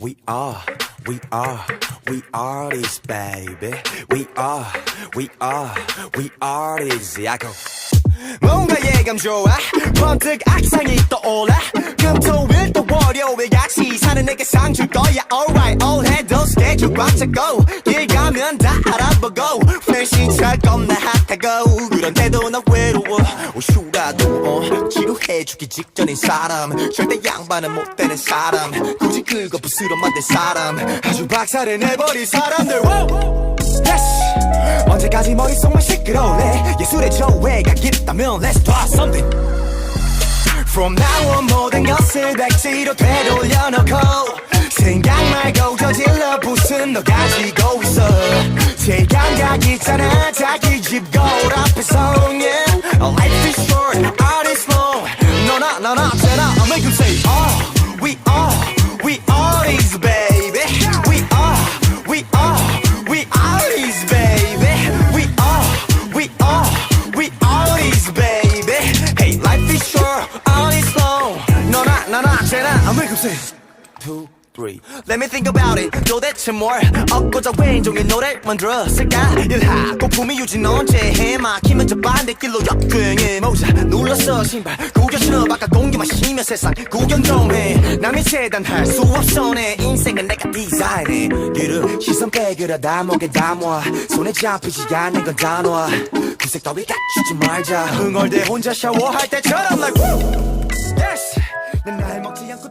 We are, we are, we are this baby. We are, we are, we are this. I go. 뭔가 예감 좋아 번뜩 악상이 떠올라 금토일 또 월요일 같이 사는 내게 상 줄 거야 alright all 해도 스케줄 꽉 차고 길 가면 다 알아보고 회시차 겁나 핫하고 그런데도 나 외로워 휴라도 지루해주기 직전인 사람 절대 양반은 못 되는 사람 굳이 긁어 부스러 만든 사람 아주 박살을 내버린 사람들 yes. 언제까지 머릿속만 시끄러울래 예술의 조회가 깊다면 Let's do something From now on 모든 것을 백지로 되돌려놓고 생각 말고 저질러 부순 너 가지고 있어 제일 감각 있잖아 자기 집 거울 앞에서 yeah. Life is short, art is long 너나 쟤나 I make you say we are these baby we are these baby we are these baby Hey life is short, art is long 너나 쟤나 I make you say 2, 3 Let me think about it 도대체 뭘 얻고자 왼종일 노래를 만들었을까 일하고 품위 유지는 언제 해 막히면 저 반대길로 역주행해 모자 눌렀어 신발 구겨 신어 바깥 공기만 쉬며 세상 구경 좀 해 남이 재단할 수 없어 내 인생은 내가 디자인해 길을 시선 빼그려다 목에 담아 손에 잡히지 않는 건 단어 구색 따위 갖추지 말자 흥얼대 혼자 샤워할 때처럼 like yes 난 날 먹지 않고